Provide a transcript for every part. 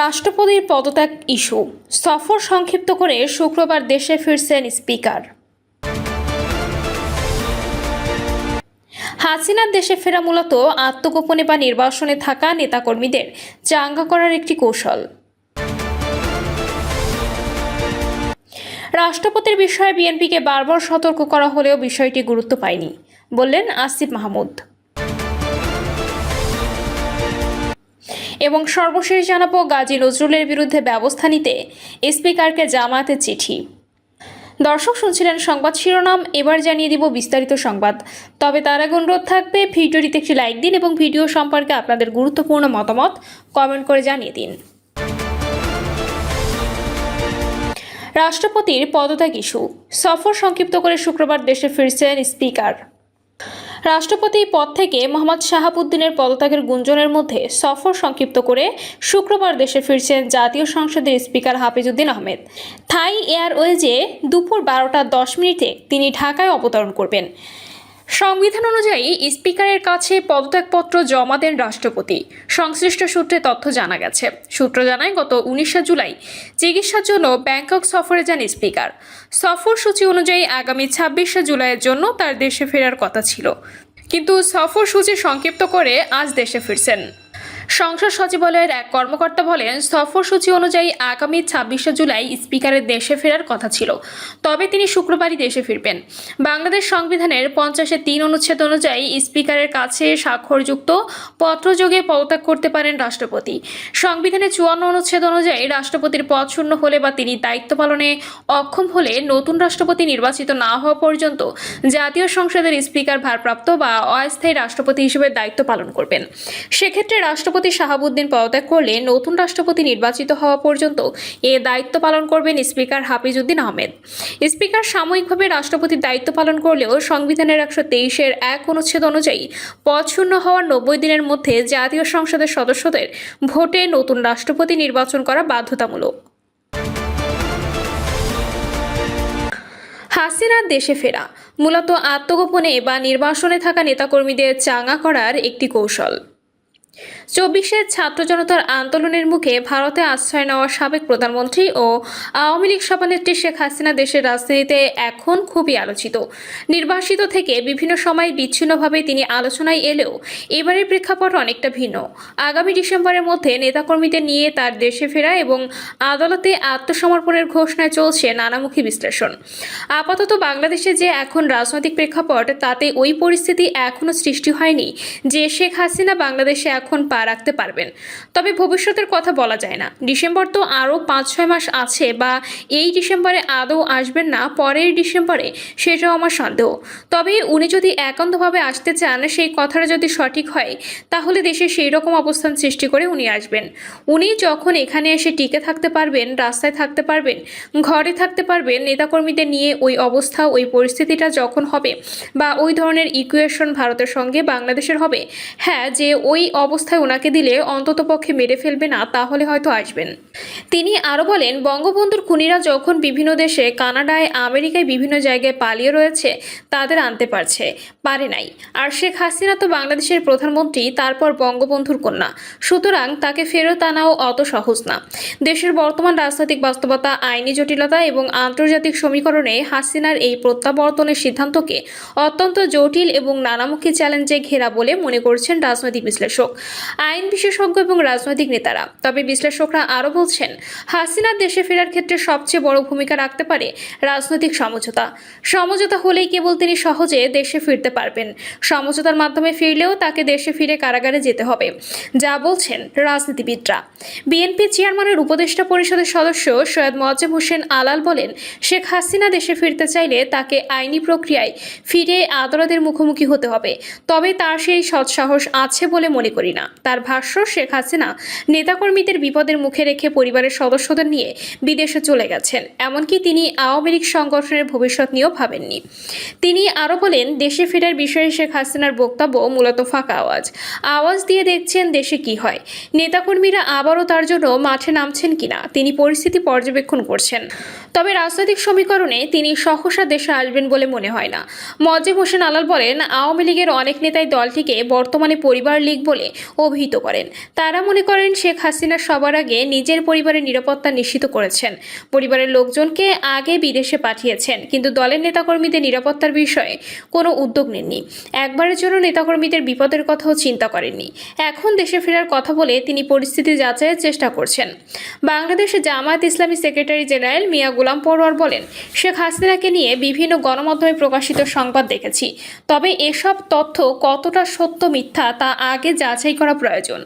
রাষ্ট্রপতির পদত্যাগ ইস্যু সফর সংক্ষিপ্ত করে শুক্রবার দেশে ফিরছেন স্পিকার। হাসিনার দেশে ফেরা মূলত আত্মগোপনে বা নির্বাসনে থাকা নেতাকর্মীদের চাঙ্গা করার একটি কৌশল। রাষ্ট্রপতির বিষয়ে বিএনপিকে বারবার সতর্ক করা হলেও বিষয়টি গুরুত্ব পায়নি, বললেন আসিফ মাহমুদ। এবং সর্বশেষ জানাবো গাজী নজরুলের বিরুদ্ধে ব্যবস্থা নিতে স্পিকারকে জামায়াতের চিঠি। দর্শক শুনছিলেন সংবাদ শিরোনাম, এবার জানিয়ে দিব বিস্তারিত সংবাদ। তবে তার আগে অনুরোধ থাকবে ভিডিওটিতে একটি লাইক দিন এবং ভিডিও সম্পর্কে আপনাদের গুরুত্বপূর্ণ মতামত কমেন্ট করে জানিয়ে দিন। রাষ্ট্রপতির পদত্যাগ ইস্যু সফর সংক্ষিপ্ত করে শুক্রবার দেশে ফিরছেন স্পিকার। রাষ্ট্রপতি পদ থেকে মোহাম্মদ শাহাবুদ্দিনের পদত্যাগের গুঞ্জনের মধ্যে সফর সংক্ষিপ্ত করে শুক্রবার দেশে ফিরছেন জাতীয় সংসদের স্পিকার হাফিজউদ্দিন আহমেদ। থাই এয়ারওয়েজে দুপুর 12টা 10 তিনি ঢাকায় অবতরণ করবেন। সংবিধান অনুযায়ী স্পিকারের কাছে পদত্যাগপত্র জমা দেন রাষ্ট্রপতি। সংশ্লিষ্ট সূত্রে তথ্য জানা গেছে। সূত্র জানায় গত 19 জুলাই চিকিৎসার জন্য ব্যাংকক সফরে যান স্পিকার। সফরসূচি অনুযায়ী আগামী 26 জুলাইয়ের জন্য তার দেশে ফেরার কথা ছিল, কিন্তু সফরসূচি সংক্ষিপ্ত করে আজ দেশে ফিরছেন। সংসদ সচিবালয়ের এক কর্মকর্তা বলেন, সফরসূচি অনুযায়ী আগামী 26 জুলাই স্পিকারের দেশে ফেরার কথা ছিল, তবে তিনি শুক্রবারই দেশে ফিরবেন। বাংলাদেশ সংবিধানের 50-3 অনুচ্ছেদ অনুযায়ী স্পিকারের কাছে স্বাক্ষরযুক্ত পত্রযোগে পদত্যাগ করতে পারেন রাষ্ট্রপতি। সংবিধানের 54 অনুচ্ছেদ অনুযায়ী রাষ্ট্রপতির পদ শূন্য হলে বা তিনি দায়িত্ব পালনে অক্ষম হলে নতুন রাষ্ট্রপতি নির্বাচিত না হওয়া পর্যন্ত জাতীয় সংসদের স্পিকার ভারপ্রাপ্ত বা অস্থায়ী রাষ্ট্রপতি হিসেবে দায়িত্ব পালন করবেন। সেক্ষেত্রে রাষ্ট্রপতি শাহাবুদ্দিন পদত্যাগ করলে নতুন রাষ্ট্রপতি নির্বাচিত হওয়া পর্যন্ত এ দায়িত্ব পালন করবেন স্পিকার হাফিজউদ্দিন আহমেদ। স্পিকার সাময়িকভাবে রাষ্ট্রপতির দায়িত্ব পালন করলেও সংবিধানের 123-1 অনুচ্ছেদ অনুযায়ী পদ শূন্য হওয়ার 90 দিনের মধ্যে জাতীয় সংসদের সদস্যদের ভোটে নতুন রাষ্ট্রপতি নির্বাচন করা বাধ্যতামূলক। হাসিনার দেশে ফেরা মূলত আত্মগোপনে বা নির্বাসনে থাকা নেতাকর্মীদের চাঙ্গা করার একটি কৌশল। 24-এর ছাত্র জনতার আন্দোলনের মুখে ভারতে আশ্রয় নেওয়া সাবেক প্রধানমন্ত্রী ও আওয়ামী লীগ সভানেত্রী শেখ হাসিনা দেশের রাজনীতিতে এখন খুবই আলোচিত। নির্বাসিত থেকে বিভিন্ন সময় বিচ্ছিন্নভাবে তিনি আলোচনায় এলেও এবারের প্রেক্ষাপট অনেকটা ভিন্ন। আগামী ডিসেম্বরের মধ্যে নেতাকর্মীদের নিয়ে তার দেশে ফেরা এবং আদালতে আত্মসমর্পণের ঘোষণায় চলছে নানামুখী বিশ্লেষণ। আপাতত বাংলাদেশে যে এখন রাজনৈতিক প্রেক্ষাপট, তাতে ওই পরিস্থিতি এখনও সৃষ্টি হয়নি যে শেখ হাসিনা বাংলাদেশে এখন পা রাখতে পারবেন। তবে ভবিষ্যতের কথা বলা যায় না। ডিসেম্বর তো আরও 5-6 মাস আছে, বা এই ডিসেম্বরে আদৌ আসবেন না পরের ডিসেম্বরে, সেটাও আমার সন্দেহ। তবে উনি যদি একান্তভাবে আসতে চান, সেই কথাটা যদি সঠিক হয়, তাহলে দেশে সেই রকম অবস্থান সৃষ্টি করে উনি আসবেন। উনি যখন এখানে এসে টিকে থাকতে পারবেন, রাস্তায় থাকতে পারবেন, ঘরে থাকতে পারবেন, নেতাকর্মীদের নিয়ে ওই অবস্থা, ওই পরিস্থিতিটা যখন হবে, বা ওই ধরনের ইকুয়েশন ভারতের সঙ্গে বাংলাদেশের হবে, হ্যাঁ, যে ওই অবস্থায় ওনাকে দিলে অন্ততপক্ষে মেরে ফেলবে না, তাহলে হয়তো আসবেন। তিনি আরও বলেন, বঙ্গবন্ধুর খুনিরা যখন বিভিন্ন দেশে, কানাডায়, আমেরিকায় বিভিন্ন জায়গায় পালিয়ে রয়েছে, তাদের আনতে পারে নাই। আর শেখ হাসিনা তো বাংলাদেশের প্রধানমন্ত্রী, তারপর বঙ্গবন্ধুর কন্যা, সুতরাং তাকে ফেরত আনাও অত সহজ না। দেশের বর্তমান রাজনৈতিক বাস্তবতা, আইনি জটিলতা এবং আন্তর্জাতিক সমীকরণে হাসিনার এই প্রত্যাবর্তনের সিদ্ধান্তকে অত্যন্ত জটিল এবং নানামুখী চ্যালেঞ্জে ঘেরা বলে মনে করছেন রাজনৈতিক বিশ্লেষক, আইন বিশেষজ্ঞ এবং রাজনৈতিক নেতারা। তবে বিশ্লেষকরা আরও বলছেন, হাসিনার দেশে ফেরার ক্ষেত্রে সবচেয়ে বড় ভূমিকা রাখতে পারে রাজনৈতিক সমঝোতা হলেই কেবল তিনি সহজে দেশে ফিরতে পারবেন। সমঝোতার মাধ্যমে ফিরলেও তাকে দেশে ফিরে কারাগারে যেতে হবে, যা বলছেন রাজনীতিবিদরা। বিএনপি চেয়ারম্যানের উপদেষ্টা পরিষদের সদস্য সৈয়দ মোয়াজ্জেম হোসেন আলাল বলেন, শেখ হাসিনা দেশে ফিরতে চাইলে তাকে আইনি প্রক্রিয়ায় ফিরে আদালতের মুখোমুখি হতে হবে, তবে তার সেই সৎসাহস আছে বলে মনে করি না। তার ভাষ্য, শেখ হাসিনা নেতাকর্মীদের বিপদের মুখে রেখে পরিবারের সদস্যদের নিয়ে বিদেশে চলে গেছেন, এমনকি তিনি আওয়ামী লীগ সংগঠনের ভবিষ্যৎ নিয়েও ভাবেননি। তিনি আরও বলেন, দেশে ফেরার বিষয়ে শেখ হাসিনার বক্তব্য মূলত ফাঁকা আওয়াজ দিয়ে দেখছেন দেশে কি হয়। নেতাকর্মীরা আবারও তার জন্য মাঠে নামছেন কিনা তিনি পরিস্থিতি পর্যবেক্ষণ করছেন। তবে রাজনৈতিক সমীকরণে তিনি সহসা দেশে আসবেন বলে মনে হয় না। মোয়াজ্জেম হোসেন আলাল বলেন, আওয়ামী লীগের অনেক নেতাই দলটিকে বর্তমানে পরিবার লীগ বলে অভিহিত করেন। তারা মনে করেন শেখ হাসিনা সবার আগে নিজের পরিবারের নিরাপত্তা নিশ্চিত করেছেন, পরিবারের লোকজনকে আগে বিদেশে পাঠিয়েছেন, কিন্তু দলের নেতাকর্মীদের নিরাপত্তার বিষয়ে কোনো উদ্যোগ নেননি। একবারের জন্য নেতাকর্মীদের বিপদের কথাও চিন্তা করেননি। এখন দেশে ফেরার কথা বলে তিনি পরিস্থিতি যাচাইয়ের চেষ্টা করছেন। বাংলাদেশে জামায়াত ইসলামী সেক্রেটারি জেনারেল মিয়া গোলাম পরোয়ার বলেন, শেখ হাসিনাকে নিয়ে বিভিন্ন গণমাধ্যমে প্রকাশিত সংবাদ দেখেছি, তবে এসব তথ্য কতটা সত্য মিথ্যা তা আগে যাচাই করা প্রয়োজন।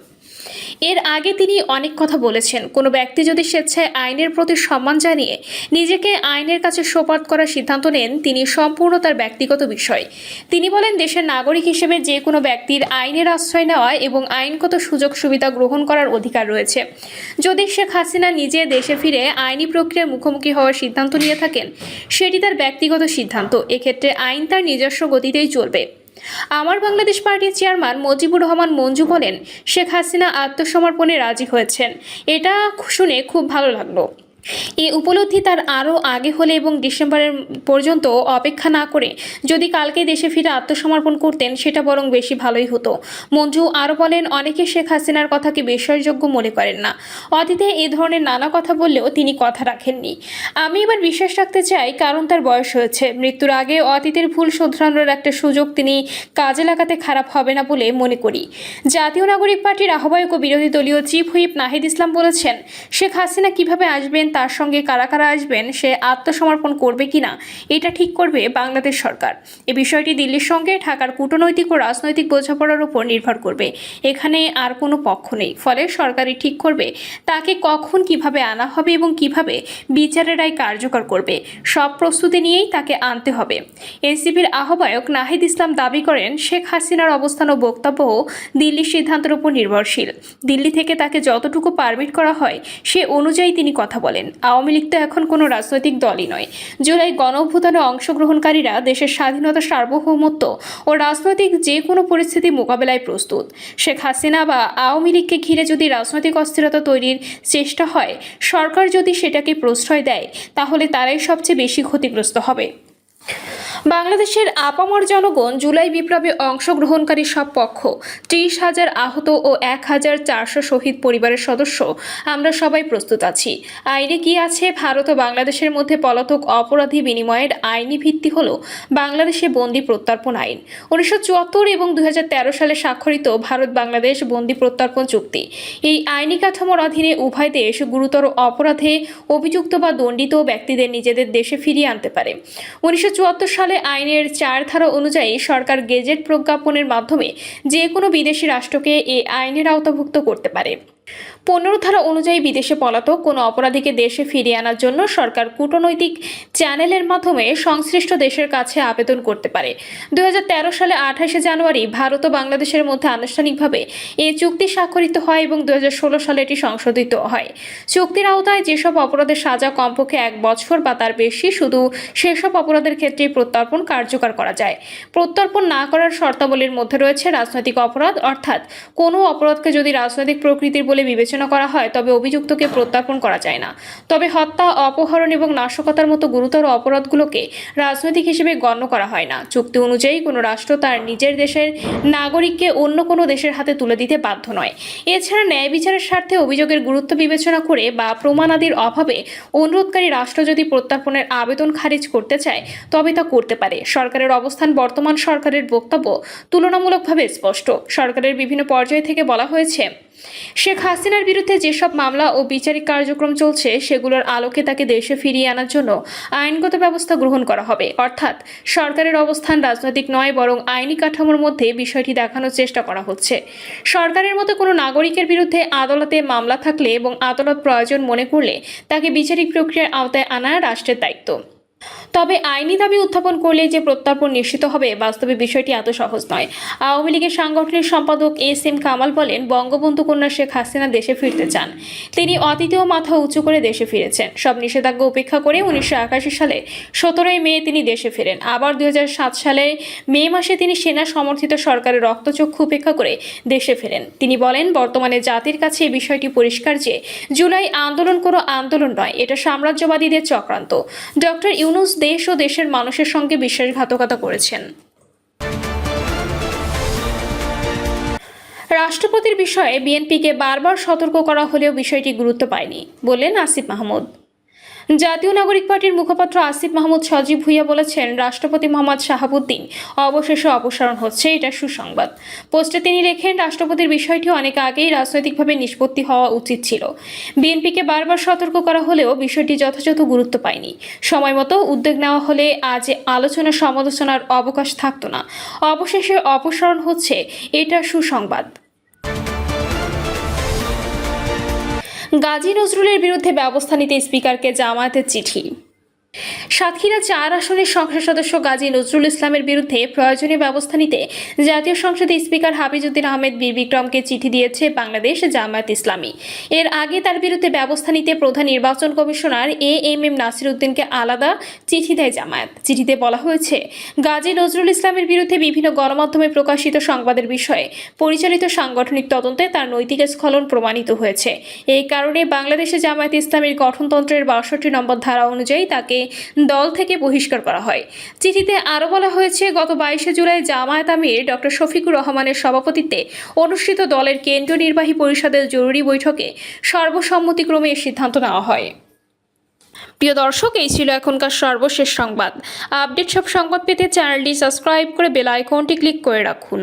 এর আগে তিনি অনেক কথা বলেছেন, কোনো ব্যক্তি যদি স্বেচ্ছায় আইনের প্রতি সম্মান জানিয়ে নিজেকে আইনের কাছে সোপর্দ করার সিদ্ধান্ত নেন, তিনি সম্পূর্ণ তার ব্যক্তিগত বিষয়। তিনি বলেন, দেশের নাগরিক হিসেবে যে কোনো ব্যক্তির আইনের আশ্রয় নেওয়া এবং আইনগত সুযোগ সুবিধা গ্রহণ করার অধিকার রয়েছে। যদি শেখ হাসিনা নিজে দেশে ফিরে আইনি প্রক্রিয়ার মুখোমুখি হওয়ার সিদ্ধান্ত নিয়ে থাকেন, সেটি তার ব্যক্তিগত সিদ্ধান্ত। এক্ষেত্রে আইন তার নিজস্ব গতিতেই চলবে। আমার বাংলাদেশ পার্টির চেয়ারম্যান মুজিবুর রহমান মঞ্জু বলেন, শেখ হাসিনা আত্মসমর্পণে রাজি হয়েছেন। এটা শুনে খুব ভালো লাগলো। এই উপলব্ধি তার আরও আগে হলে এবং ডিসেম্বরের পর্যন্ত অপেক্ষা না করে যদি কালকে দেশে ফিরে আত্মসমর্পণ করতেন, সেটা বরং বেশি ভালোই হতো। মঞ্জু আরও বলেন, অনেকে শেখ হাসিনার কথাকে বিশ্বাসযোগ্য মনে করেন না। অতীতে এ ধরনের নানা কথা বললেও তিনি কথা রাখেননি। আমি এবার বিশ্বাস রাখতে চাই, কারণ তার বয়স হয়েছে। মৃত্যুর আগে অতীতের ভুল শোধরানোর একটা সুযোগ তিনি কাজে লাগাতে খারাপ হবে না বলে মনে করি। জাতীয় নাগরিক পার্টির আহ্বায়ক ও বিরোধী দলীয় চিফ হুইপ নাহিদ ইসলাম বলেছেন, শেখ হাসিনা কিভাবে আসবেন, তার সঙ্গে কারা কারা আসবেন, সে আত্মসমর্পণ করবে কিনা, এটা ঠিক করবে বাংলাদেশ সরকার। এ বিষয়টি দিল্লির সঙ্গে ঢাকার কূটনৈতিক ও রাজনৈতিক বোঝাপড়ার উপর নির্ভর করবে। এখানে আর কোনো পক্ষ নেই, ফলে সরকারই ঠিক করবে তাকে কখন কিভাবে আনা হবে এবং কিভাবে বিচারের রায় কার্যকর করবে। সব প্রস্তুতি নিয়েই তাকে আনতে হবে। এনসিপির আহ্বায়ক নাহিদ ইসলাম দাবি করেন, শেখ হাসিনার অবস্থান ও বক্তব্য দিল্লির সিদ্ধান্তের উপর নির্ভরশীল। দিল্লি থেকে তাকে যতটুকু পারমিট করা হয় সে অনুযায়ী তিনি কথা বলেন। আওয়ামী লীগ তো এখন কোনো রাজনৈতিক দলই নয়। জুলাই গণঅভ্যুত্থানে অংশগ্রহণকারীরা দেশের স্বাধীনতা, সার্বভৌমত্ব ও রাজনৈতিক যে কোনো পরিস্থিতি মোকাবেলায় প্রস্তুত। শেখ হাসিনা বা আওয়ামী লীগকে ঘিরে যদি রাজনৈতিক অস্থিরতা তৈরির চেষ্টা হয়, সরকার যদি সেটাকে প্রশ্রয় দেয়, তাহলে তারাই সবচেয়ে বেশি ক্ষতিগ্রস্ত হবে। বাংলাদেশের আপামর জনগণ, জুলাই বিপ্লবে অংশগ্রহণকারী সব পক্ষ, 30,000 আহত ও 1,400 শহীদ পরিবারের সদস্য, আমরা সবাই প্রস্তুত আছি। আইনে কি আছে? ভারত ও বাংলাদেশের মধ্যে পলাতক অপরাধী বিনিময়ের আইনি ভিত্তি হল বাংলাদেশে বন্দি প্রত্যর্পণ আইন। 1974 এবং 2013 সালে স্বাক্ষরিত ভারত বাংলাদেশ বন্দি প্রত্যর্পণ চুক্তি। এই আইনি কাঠামোর অধীনে উভয় দেশ গুরুতর অপরাধে অভিযুক্ত বা দণ্ডিত ব্যক্তিদের নিজেদের দেশে ফিরিয়ে আনতে পারে। 1974 সালে আইনের 4 ধারা অনুযায়ী সরকার গেজেট প্রজ্ঞাপনের মাধ্যমে যে কোনো বিদেশি রাষ্ট্রকে এই আইনের আওতাভুক্ত করতে পারে। 15 ধারা অনুযায়ী বিদেশে পলাতক কোনো অপরাধীকে দেশে ফিরিয়ে আনার জন্য সরকার কূটনৈতিক চ্যানেলের মাধ্যমে সংশ্লিষ্ট দেশের কাছে আবেদন করতে পারে। 2013 সালে 28 জানুয়ারি ভারত ও বাংলাদেশের মধ্যে আনুষ্ঠানিকভাবে এই চুক্তি স্বাক্ষরিত হয় এবং 2016 সালে এটি সংশোধিত হয়। চুক্তির আওতায় যেসব অপরাধের সাজা কমপক্ষে 1 বছর বা তার বেশি, শুধু সেসব অপরাধের ক্ষেত্রে প্রত্যর্পণ কার্যকর করা যায়। প্রত্যর্পণ না করার শর্তাবলীর মধ্যে রয়েছে রাজনৈতিক অপরাধ, অর্থাৎ কোনো অপরাধকে যদি রাজনৈতিক প্রকৃতির বলে বিবেচনা করা হয় তবে অভিযুক্তকে প্রত্যর্পণ করা যায় না। তবে হত্যা, অপহরণ এবং নাশকতার মতো গুরুতর অপরাধগুলোকে রাজনৈতিক হিসেবে গণ্য করা হয় না। চুক্তি অনুযায়ী কোনো রাষ্ট্র তার নিজের দেশের নাগরিককে অন্য কোনো দেশের হাতে তুলে দিতে বাধ্য নয়। এছাড়া ন্যায় বিচারের স্বার্থে অভিযোগের গুরুত্ব বিবেচনা করে বা প্রমাণাদির অভাবে অনুরোধকারী রাষ্ট্র যদি প্রত্যর্পণের আবেদন খারিজ করতে চায় তবে তা করতে পারে। সরকারের অবস্থান, বর্তমান সরকারের বক্তব্য তুলনামূলকভাবে স্পষ্ট। সরকারের বিভিন্ন পর্যায় থেকে বলা হয়েছে, শেখ হাসিনার বিরুদ্ধে যেসব মামলা ও বিচারিক কার্যক্রম চলছে সেগুলোর আলোকে তাকে দেশে ফিরিয়ে আনার জন্য আইনগত ব্যবস্থা গ্রহণ করা হবে। অর্থাৎ সরকারের অবস্থান রাজনৈতিক নয়, বরং আইনি কাঠামোর মধ্যে বিষয়টি দেখানোর চেষ্টা করা হচ্ছে। সরকারের মতো কোনো নাগরিকের বিরুদ্ধে আদালতে মামলা থাকলে এবং আদালত প্রয়োজন মনে করলে তাকে বিচারিক প্রক্রিয়ার আওতায় আনা রাষ্ট্রের দায়িত্ব। তবে আইনি দাবি উত্থাপন করলে যে প্রত্যর্পণ নিশ্চিত হবে, বাস্তবে বিষয়টি এত সহজ নয়। আওয়ামী লীগের সাংগঠনিক সম্পাদক এস.এম. কামাল বলেন, বঙ্গবন্ধু কন্যা শেখ হাসিনা দেশে ফিরতে চান। তিনি অতীতেও মাথা উঁচু করে দেশে ফিরেছেন। সব নিষেধাজ্ঞা উপেক্ষা করে 1981 সালে 17 মে তিনি দেশে ফেরেন। আবার 2007 সালে মে মাসে তিনি সেনা সমর্থিত সরকারের রক্তচক্ষু উপেক্ষা করে দেশে ফেরেন। তিনি বলেন, বর্তমানে জাতির কাছে এই বিষয়টি পরিষ্কার যে জুলাই আন্দোলন কোনো আন্দোলন নয়, এটা সাম্রাজ্যবাদীদের চক্রান্ত। ডক্টর ইউনূস দেশ ও দেশের মানুষের সঙ্গে বিশ্বাসঘাতকতা করেছেন। রাষ্ট্রপতির বিষয়ে বিএনপিকে বারবার সতর্ক করা হলেও বিষয়টি গুরুত্ব পায়নি বললেন আসিফ মাহমুদ। জাতীয় নাগরিক পার্টির মুখপাত্র আসিফ মাহমুদ সজীব ভুইয়া বলেছেন, রাষ্ট্রপতি মোহাম্মদ শাহাবুদ্দিন অবশেষে অপসারণ হচ্ছে, এটা সুসংবাদ। পোস্টে তিনি লেখেন, রাষ্ট্রপতির বিষয়টি অনেক আগেই রাজনৈতিকভাবে নিষ্পত্তি হওয়া উচিত ছিল। বিএনপিকে বারবার সতর্ক করা হলেও বিষয়টি যথাযথ গুরুত্ব পায়নি। সময়মতো উদ্যোগ নেওয়া হলে আজ আলোচনা সমালোচনার অবকাশ থাকতো না। অবশেষে অপসারণ হচ্ছে, এটা সুসংবাদ। গাজী নজরুলের বিরুদ্ধে ব্যবস্থা নিতে স্পিকারকে জামায়াতের চিঠি। সাতক্ষীরা 4 আসনের সংসদ সদস্য গাজী নজরুল ইসলামের বিরুদ্ধে প্রয়োজনীয় ব্যবস্থা নিতে জাতীয় সংসদে স্পিকার হাফিজউদ্দিন আহমেদ বীর বিক্রমকে চিঠি দিয়েছে বাংলাদেশ জামায়াত ইসলামী। এর আগে তার বিরুদ্ধে ব্যবস্থা নিতে প্রধান নির্বাচন কমিশনার এএমএম নাসির উদ্দিনকে আলাদা চিঠি দেয় জামায়াত। চিঠিতে বলা হয়েছে, গাজী নজরুল ইসলামের বিরুদ্ধে বিভিন্ন গণমাধ্যমে প্রকাশিত সংবাদের বিষয়ে পরিচালিত সাংগঠনিক তদন্তে তার নৈতিক স্খলন প্রমাণিত হয়েছে। এই কারণে বাংলাদেশে জামায়াত ইসলামীর গঠনতন্ত্রের 62 নম্বর ধারা অনুযায়ী তাকে দল থেকে বহিষ্কার করা হয়। চিঠিতে আরও বলা হয়েছে, গত 22 জুলাই জামায়াত আমির ডক্টর শফিকুর রহমানের সভাপতিত্বে অনুষ্ঠিত দলের কেন্দ্রীয় নির্বাহী পরিষদের জরুরি বৈঠকে সর্বসম্মতিক্রমে এই সিদ্ধান্ত নেওয়া হয়। প্রিয় দর্শক, এই ছিল এখনকার সর্বশেষ সংবাদ। আপডেট সব সংবাদ পেতে চ্যানেলটি সাবস্ক্রাইব করে বেল আইকনটি ক্লিক করে রাখুন।